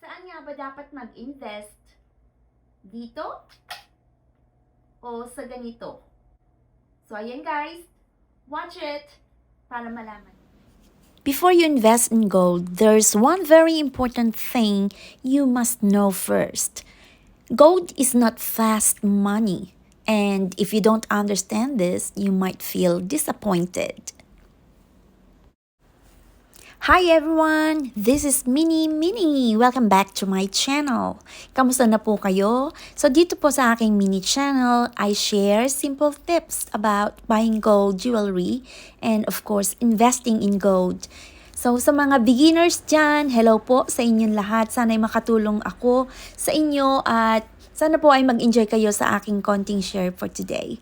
Saan nga ba dapat mag-invest? Dito o sa ganito? So, ayan guys, watch it para malaman. Before you invest in gold, there's one very important thing you must know first. Gold is not fast money, and if you don't understand this, you might feel disappointed. Hi everyone! This is Minnie. Welcome back to my channel. Kamusta na po kayo? So dito po sa aking mini channel, I share simple tips about buying gold jewelry and of course investing in gold. So sa mga beginners dyan, hello po sa inyong lahat. Sana'y makatulong ako sa inyo at sana po ay mag-enjoy kayo sa aking konting share for today.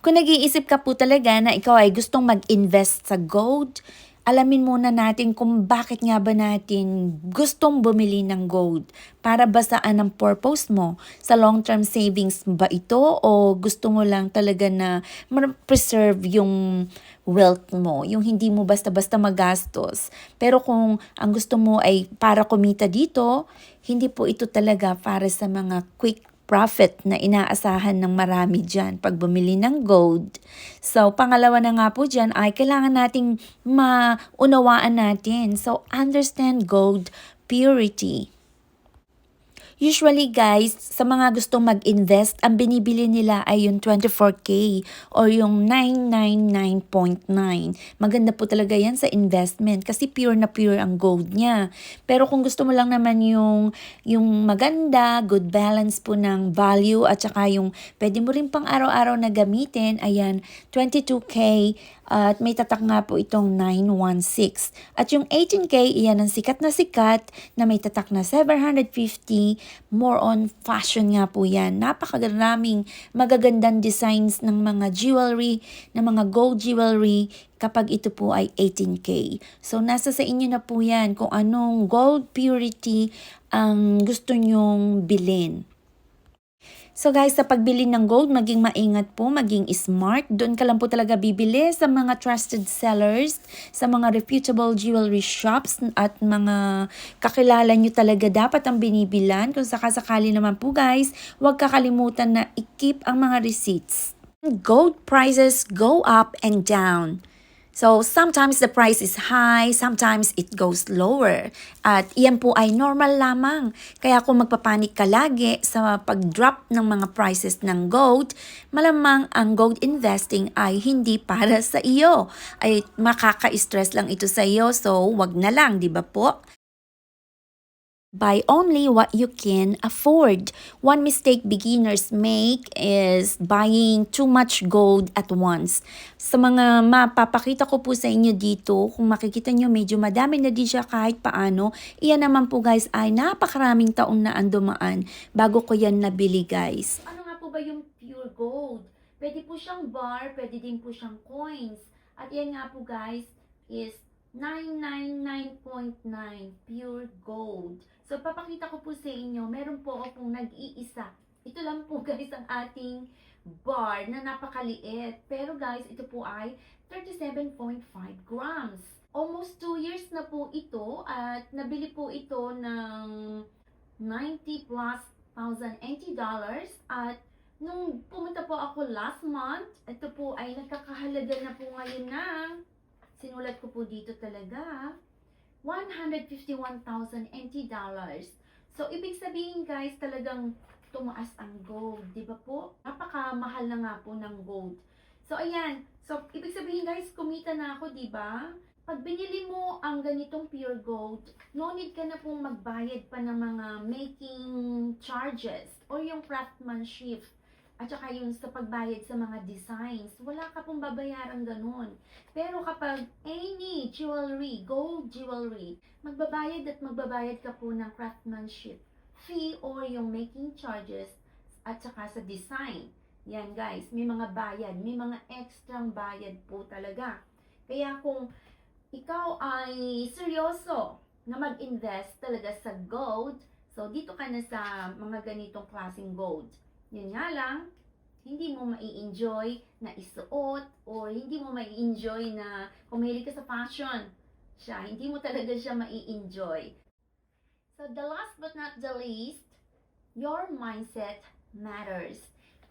Kung nag-iisip ka po talaga na ikaw ay gustong mag-invest sa gold, alamin muna natin kung bakit nga ba natin gustong bumili ng gold. Para ba saan ang purpose mo? Sa long-term savings ba ito o gusto mo lang talaga na preserve yung wealth mo, yung hindi mo basta-basta magastos. Pero kung ang gusto mo ay para kumita dito, hindi po ito talaga para sa mga quick profit na inaasahan ng marami dyan pag bumili ng gold. So, pangalawa na nga po dyan ay kailangan nating maunawaan natin. So, understand gold purity. Usually guys, sa mga gustong mag-invest, ang binibili nila ay yung 24K or yung 999.9. Maganda po talaga yan sa investment kasi pure na pure ang gold niya. Pero kung gusto mo lang naman yung maganda, good balance po ng value at saka yung pwede mo rin pang araw-araw na gamitin, ayan, 22K at may tatak nga po itong 916. At yung 18K, iyan ang sikat na may tatak na 750. More on fashion nga po yan. Napakagaraming magagandang designs ng mga jewelry, ng mga gold jewelry kapag ito po ay 18K. So nasa sa inyo na po yan kung anong gold purity ang gusto nyong bilhin. So guys, sa pagbili ng gold, maging maingat po, maging smart. Doon ka lang po talaga bibili sa mga trusted sellers, sa mga reputable jewelry shops at mga kakilala nyo talaga dapat ang binibilan. Kung sakasakali naman po guys, huwag kakalimutan na i-keep ang mga receipts. Gold prices go up and down. So, sometimes the price is high, sometimes it goes lower. At iyan po ay normal lamang. Kaya kung magpapanik ka lagi sa pag-drop ng mga prices ng gold, malamang ang gold investing ay hindi para sa iyo. Ay makaka-stress lang ito sa iyo, so wag na lang, di ba po? Buy only what you can afford. One mistake beginners make is buying too much gold at once. Sa mga mapapakita ko po sa inyo dito, kung makikita nyo medyo madami na din siya kahit paano, iyan naman po guys ay napakaraming taon na ang dumaan bago ko yan nabili guys. Ano nga po ba yung pure gold? Pwede po siyang bar, pwede din po siyang coins. At yan nga po guys is 999.9 pure gold. So, papakita ko po sa inyo, meron po akong nag-iisa. Ito lang po guys ang ating bar na napakaliit. Pero guys, ito po ay 37.5 grams. Almost 2 years na po ito at nabili po ito ng 90 plus thousand dollars at nung pumunta po ako last month, ito po ay nagkakahalaga na po ngayon ng sinulat ko po dito talaga, $151,000. So, ibig sabihin guys, talagang tumaas ang gold, di ba po? Napakamahal na nga po ng gold. So, ayan. So, ibig sabihin guys, kumita na ako, di ba? Pag binili mo ang ganitong pure gold, no need ka na pong magbayad pa ng mga making charges or yung craftsmanship at saka yung sa pagbayad sa mga designs. Wala ka pong babayaran ganun. Pero kapag any jewelry, gold jewelry, magbabayad at magbabayad ka po ng craftsmanship fee or yung making charges at saka sa design. Yan guys, may mga bayad, may mga extrang bayad po talaga. Kaya kung ikaw ay seryoso na mag-invest talaga sa gold, so dito ka na sa mga ganitong klaseng gold. Yun nga lang, hindi mo mai-enjoy na isuot or hindi mo mai-enjoy na kung mahilig ka sa fashion siya, hindi mo talaga siya mai-enjoy. So the last but not the least, your mindset matters.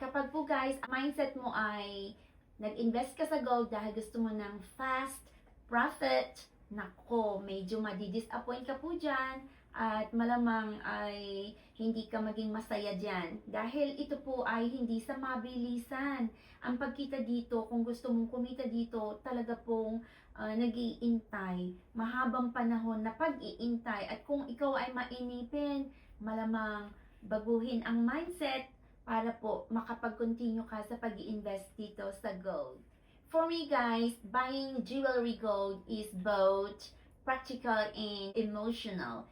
Kapag po guys, mindset mo ay nag-invest ka sa gold dahil gusto mo ng fast profit, nako, medyo madi-disappoint ka po dyan at malamang ay hindi ka maging masaya dyan. Dahil ito po ay hindi sa mabilisan. Ang pagkita dito, kung gusto mong kumita dito, talaga pong nag-iintay. Mahabang panahon na pag-iintay. At kung ikaw ay mainipin, malamang baguhin ang mindset para po makapag-continue ka sa pag-i-invest dito sa gold. For me guys, buying jewelry gold is both practical and emotional.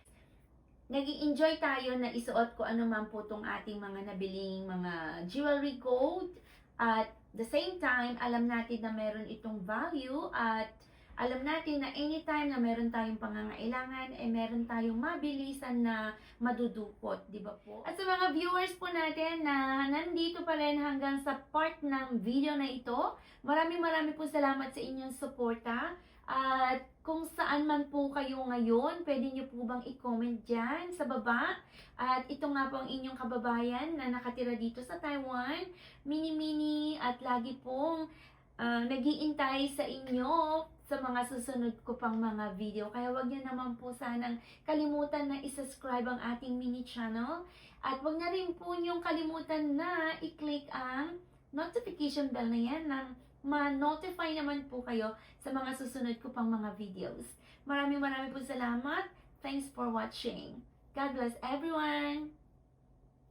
Nag-i-enjoy tayo na isuot ko ano man po itong ating mga nabiling mga jewelry gold. At the same time, alam natin na meron itong value at alam natin na anytime na meron tayong pangangailangan, meron tayong mabilisan na madudukot, di ba po? At sa mga viewers po natin na nandito pa rin hanggang sa part ng video na ito, maraming po salamat sa inyong suporta. At kung saan man po kayo ngayon, pwede nyo po bang i-comment dyan sa baba? At ito nga po ang inyong kababayan na nakatira dito sa Taiwan, mini at lagi pong nag-iintay sa inyo sa mga susunod ko pang mga video. Kaya wag niyo naman po sanang kalimutan na i-subscribe ang ating mini channel. At wag na rin po niyong kalimutan na i-click ang notification bell na yan nang ma-notify naman po kayo sa mga susunod ko pang mga videos. Maraming po salamat. Thanks for watching. God bless everyone.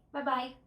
Bye-bye.